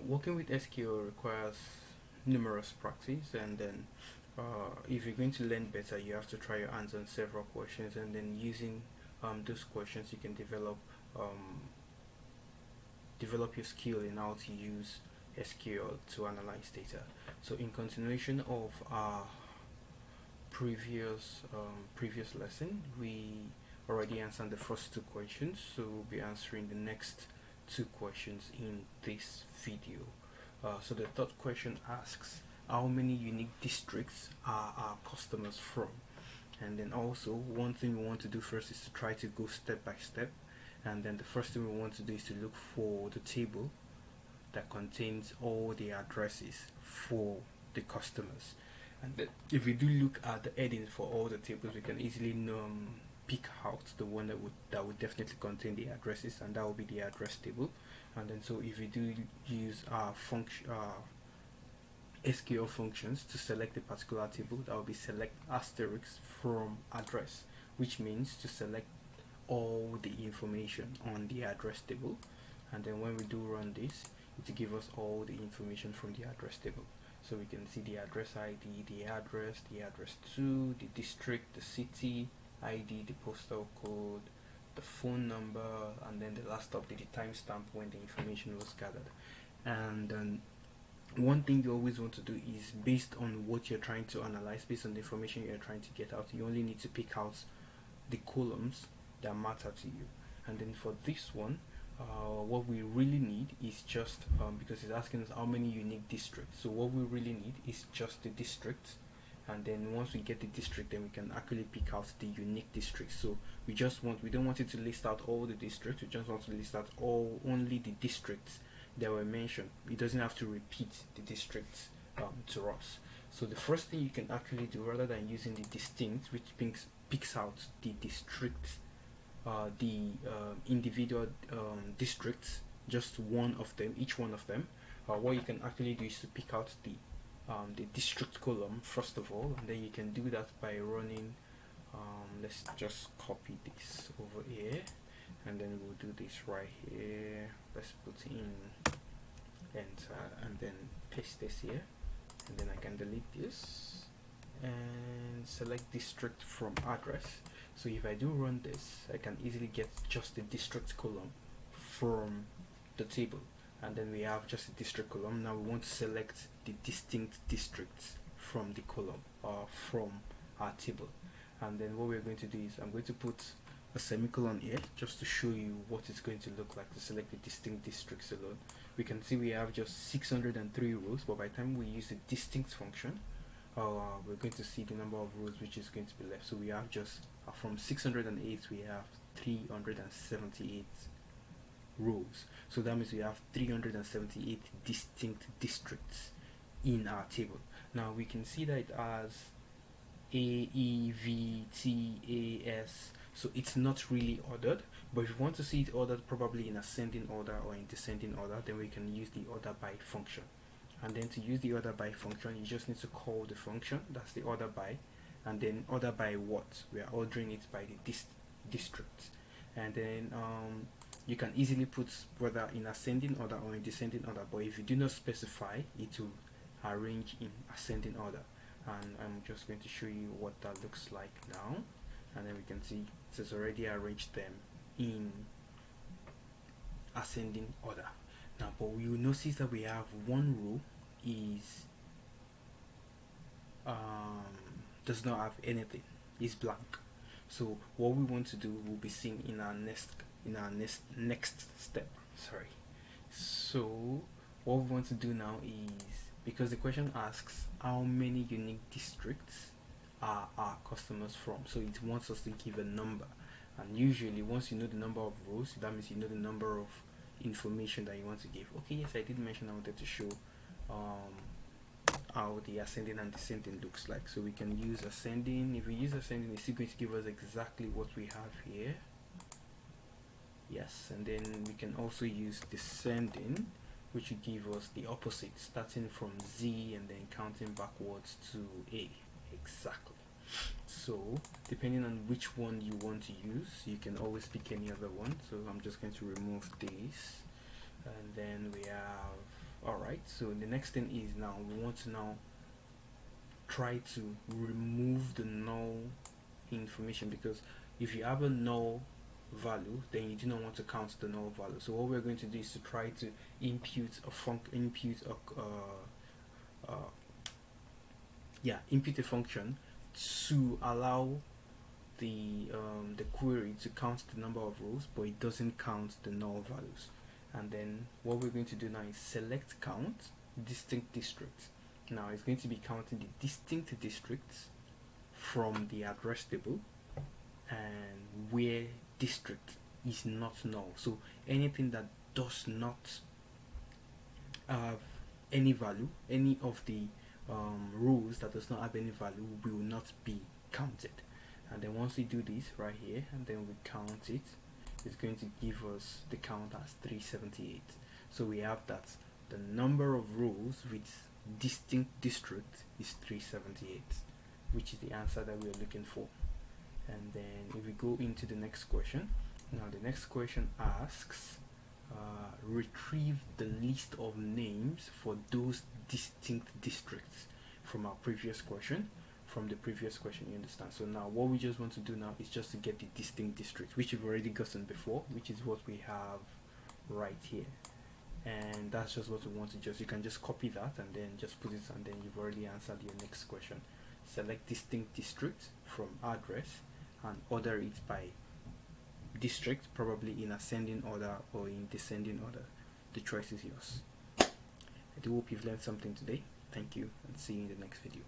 Working with SQL requires numerous practice, and then if you're going to learn better, you have to try your hands on several questions, and then using those questions, you can um, develop your skill in how to use SQL to analyze data. So, in continuation of our previous lesson, we already answered the first two questions, so we'll be answering the next two questions in this video. So the third question asks, how many unique districts are our customers from? And then also, one thing we want to do first is to try to go step by step, and then the first thing we want to do is to look for the table that contains all the addresses for the customers. And then if we do look at the headings for all the tables, we can easily pick out the one that would definitely contain the addresses, and that will be the address table. And then so if we do use our SQL functions to select a particular table, that will be select asterisk from address, which means to select all the information on the address table. And then when we do run this, it will give us all the information from the address table. So we can see the address ID, the address to, the district, the city ID, the postal code, the phone number, and then the last update, the timestamp when the information was gathered. And then one thing you always want to do is, based on what you're trying to analyze, based on the information you're trying to get out, you only need to pick out the columns that matter to you. And then for this one, what we really need is just because it's asking us how many unique districts, so what we really need is just the district. And then once we get the district, then we can actually pick out the unique districts. So we don't want it to list out all the districts, we just want to list out only the districts that were mentioned. It doesn't have to repeat the districts to us. So the first thing you can actually do, rather than using the distinct, which picks out the districts, the individual districts, just one of them, each one of them, what you can actually do is to pick out the district column first of all, and then you can do that by running let's just copy this over here, and then we'll do this right here. Let's put in enter and then paste this here, and then I can delete this and select district from address. So if I do run this, I can easily get just the district column from the table, and then we have just the district column. Now we want to select the distinct districts from the column or from our table. And then what we're going to do is, I'm going to put a semicolon here just to show you what it's going to look like to select the distinct districts alone. We can see we have just 603 rows, but by the time we use the distinct function, we're going to see the number of rows which is going to be left. So we have just from 608 we have 378 rows. So that means we have 378 distinct districts in our table. Now we can see that it has A, E, V, T, A, S. So it's not really ordered, but if you want to see it ordered probably in ascending order or in descending order, then we can use the order by function. And then to use the order by function, you just need to call the function, that's the order by, and then order by what? We are ordering it by the district. And then you can easily put whether in ascending order or in descending order, but if you do not specify, it will arrange in ascending order. And I'm just going to show you what that looks like now, and then we can see it has already arranged them in ascending order. Now, but we will notice that we have one row is does not have anything, is blank. So what we want to do will be seen in our next step. Sorry. So what we want to do now is, because the question asks how many unique districts are our customers from, so it wants us to give a number. And usually once you know the number of rows, that means you know the number of information that you want to give. Okay, yes, I did mention I wanted to show how the ascending and descending looks like. So we can use ascending. If we use ascending, it's still going to give us exactly what we have here. Yes, and then we can also use descending, which will give us the opposite, starting from Z and then counting backwards to A. Exactly. So depending on which one you want to use, you can always pick any other one. So I'm just going to remove this, and then we have Alright, so the next thing is now we want to now try to remove the null information, because if you have a null value, then you do not want to count the null value. So what we're going to do is to try to impute a function to allow the query to count the number of rows, but it doesn't count the null values. And then what we're going to do now is select count distinct districts. Now it's going to be counting the distinct districts from the address table, and where district is not null. So anything that does not have any value, any of the rows that does not have any value will not be counted. And then once we do this right here and then we count it, it's going to give us the count as 378. So we have that the number of rows with distinct district is 378, which is the answer that we are looking for. And then if we go into the next question, now the next question asks retrieve the list of names for those distinct districts from our previous question, you understand. So now what we just want to do now is just to get the distinct district, which we've already gotten before, which is what we have right here. And that's just what we want to you can just copy that and then just put it, and then you've already answered your next question. Select distinct district from address and order it by district, probably in ascending order or in descending order. The choice is yours. I do hope you've learned something today. Thank you, and see you in the next video.